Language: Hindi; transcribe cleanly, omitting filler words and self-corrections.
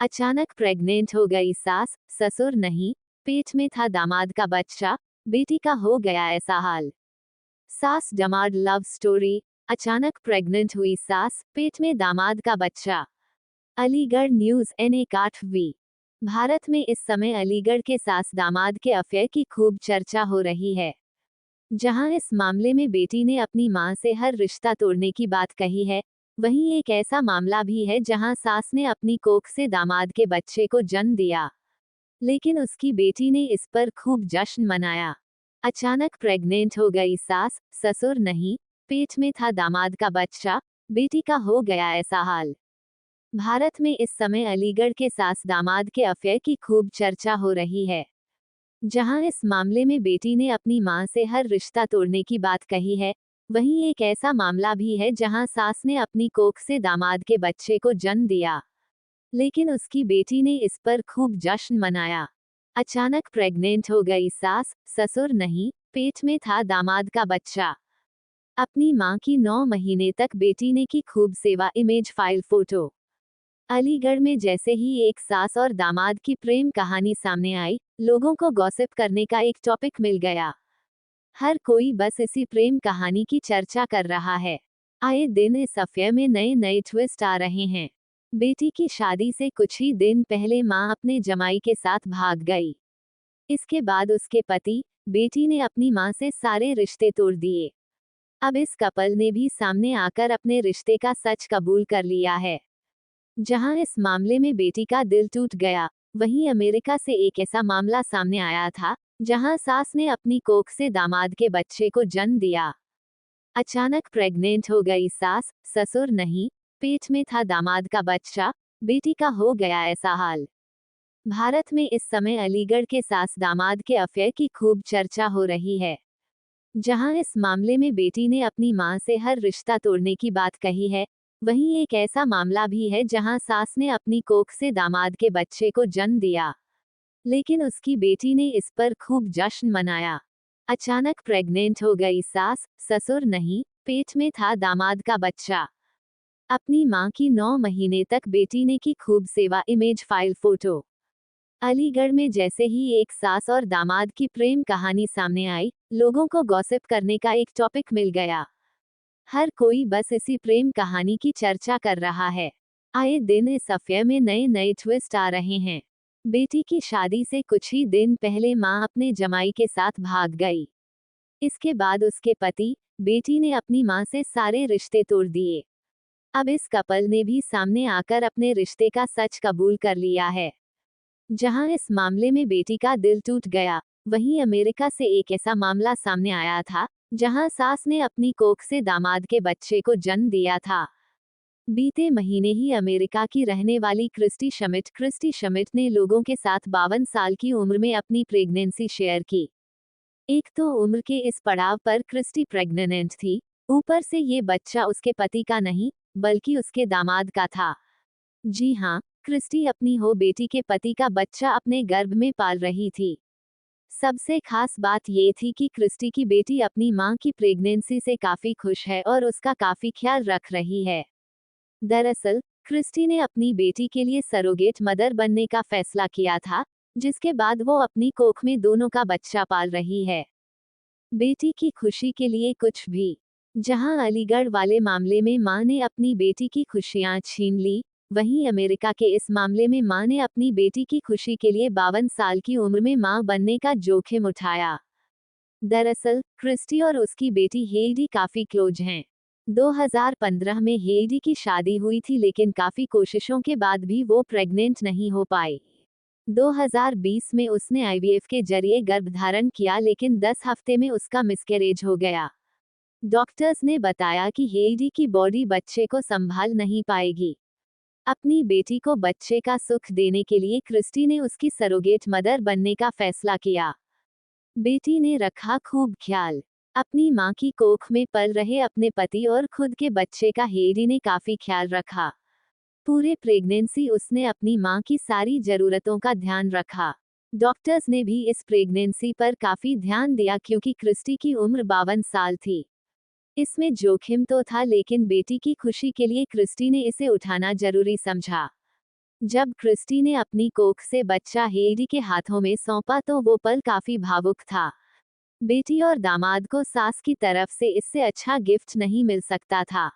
अचानक प्रेग्नेंट हो गई सास, ससुर नहीं, पेट में था दामाद का बच्चा, बेटी का हो गया ऐसा हाल। सास दामाद लव स्टोरी। अचानक प्रेग्नेंट हुई सास, पेट में दामाद का बच्चा। अलीगढ़ न्यूज N1 8वीं। भारत में इस समय अलीगढ़ के सास दामाद के अफेयर की खूब चर्चा हो रही है। जहां इस मामले में बेटी ने अपनी मां से हर रिश्ता तोड़ने की बात कही है, वहीं एक ऐसा मामला भी है जहां सास ने अपनी कोख से दामाद के बच्चे को जन्म दिया, लेकिन उसकी बेटी ने इस पर खूब जश्न मनाया। अचानक प्रेग्नेंट हो गई सास, ससुर नहीं, पेट में था दामाद का बच्चा, बेटी का हो गया ऐसा हाल। भारत में इस समय अलीगढ़ के सास दामाद के अफेयर की खूब चर्चा हो रही है। जहां इस मामले में बेटी ने अपनी मां से हर रिश्ता तोड़ने की बात कही है, वहीं एक ऐसा मामला भी है जहां सास ने अपनी कोख से दामाद के बच्चे को जन्म दिया, लेकिन उसकी बेटी ने इस पर खूब जश्न मनाया। अचानक प्रेग्नेंट हो गई सास, ससुर नहीं, पेट में था दामाद का बच्चा। अपनी मां की 9 महीने तक बेटी ने की खूब सेवा। Image file photo. अलीगढ़ में जैसे ही एक सास और दामाद की प्रेम कहानी सामने आई, लोगों को गॉसिप करने का एक टॉपिक मिल गया। हर कोई बस इसी प्रेम कहानी की चर्चा कर रहा है। आए दिन इस अफेयर में नए नए ट्विस्ट आ रहे हैं। बेटी की शादी से कुछ ही दिन पहले मां अपने जमाई के साथ भाग गई। इसके बाद उसके पति, बेटी ने अपनी मां से सारे रिश्ते तोड़ दिए। अब इस कपल ने भी सामने आकर अपने रिश्ते का सच कबूल कर लिया है। जहां इस मामले में बेटी का दिल टूट गया, वहीं अमेरिका से एक ऐसा मामला सामने आया था, जहां सास ने अपनी कोख से दामाद के बच्चे को जन्म दिया। अचानक प्रेग्नेंट हो गई सास, ससुर नहीं, पेट में था दामाद का बच्चा, बेटी का हो गया ऐसा हाल। भारत में इस समय अलीगढ़ के सास दामाद के अफेयर की खूब चर्चा हो रही है। जहां इस मामले में बेटी ने अपनी मां से हर रिश्ता तोड़ने की बात कही है, वहीं एक ऐसा मामला भी है जहां सास ने अपनी कोख से दामाद के बच्चे को जन्म दिया, लेकिन उसकी बेटी ने इस पर खूब जश्न मनाया। अचानक प्रेग्नेंट हो गई सास, ससुर नहीं, पेट में था दामाद का बच्चा। अपनी मां की 9 महीने तक बेटी ने की खूब सेवा। Image file photo. अलीगढ़ में जैसे ही एक सास और दामाद की प्रेम कहानी सामने आई, लोगों को गॉसिप करने का एक टॉपिक मिल गया। हर कोई बस इसी प्रेम कहानी की चर्चा कर रहा है। आए दिन इस अफेयर में नए नए ट्विस्ट आ रहे हैं। बेटी की शादी से कुछ ही दिन पहले मां अपने जमाई के साथ भाग गई। इसके बाद उसके पति, बेटी ने अपनी मां से सारे रिश्ते तोड़ दिए। अब इस कपल ने भी सामने आकर अपने रिश्ते का सच कबूल कर लिया है। जहां इस मामले में बेटी का दिल टूट गया, वहीं अमेरिका से एक ऐसा मामला सामने आया था, जहां सास ने अपनी कोख से दामाद के बच्चे को जन्म दिया था। बीते महीने ही अमेरिका की रहने वाली क्रिस्टी शमिट ने लोगों के साथ 52 साल की उम्र में अपनी प्रेगनेंसी शेयर की। एक तो उम्र के इस पड़ाव पर क्रिस्टी प्रेग्नेंट थी, ऊपर से ये बच्चा उसके पति का नहीं, बल्कि उसके दामाद का था। जी हाँ, क्रिस्टी अपनी हो बेटी के पति का बच्चा अपने गर्भ में पाल रही थी। सबसे खास बात ये थी कि क्रिस्टी की बेटी अपनी मां की प्रेगनेंसी से काफी खुश है और उसका काफी ख्याल रख रही है। दरअसल, क्रिस्टी ने अपनी बेटी के लिए सरोगेट मदर बनने का फैसला किया था, जिसके बाद वो अपनी कोख में दोनों का बच्चा पाल रही है। बेटी की खुशी के लिए कुछ भी। जहां अलीगढ़ वाले मामले में मां ने अपनी बेटी की खुशियां छीन ली, वहीं अमेरिका के इस मामले में मां ने अपनी बेटी की खुशी के लिए 52 साल की उम्र में मां बनने का जोखिम उठाया। दरअसल, क्रिस्टी और उसकी बेटी हेइडी काफी क्लोज हैं। 2015 में हेइडी की शादी हुई थी, लेकिन काफी कोशिशों के बाद भी वो प्रेग्नेंट नहीं हो पाई। 2020 में उसने आईवीएफ के जरिए गर्भधारण किया, लेकिन 10 हफ्ते में उसका मिसकैरेज हो गया। डॉक्टर्स ने बताया कि हेइडी की बॉडी बच्चे को संभाल नहीं पाएगी। अपनी बेटी को बच्चे का सुख देने के लिए क्रिस्टी ने उसकी सरोगेट मदर बनने का फैसला किया। बेटी ने रखा खूब ख्याल। अपनी मां की कोख में पल रहे अपने पति और खुद के बच्चे का हेइडी ने काफी ख्याल रखा। पूरे प्रेगनेंसी उसने अपनी मां की सारी जरूरतों का ध्यान रखा। डॉक्टर्स ने भी इस प्रेगनेंसी पर काफी ध्यान दिया क्योंकि क्रिस्टी की उम्र 52 साल थी। इसमें जोखिम तो था, लेकिन बेटी की खुशी के लिए क्रिस्टी ने इसे उठाना जरूरी समझा। जब क्रिस्टी ने अपनी कोख से बच्चा हेडी के हाथों में सौंपा तो वो पल काफी भावुक था। बेटी और दामाद को सास की तरफ से इससे अच्छा गिफ्ट नहीं मिल सकता था।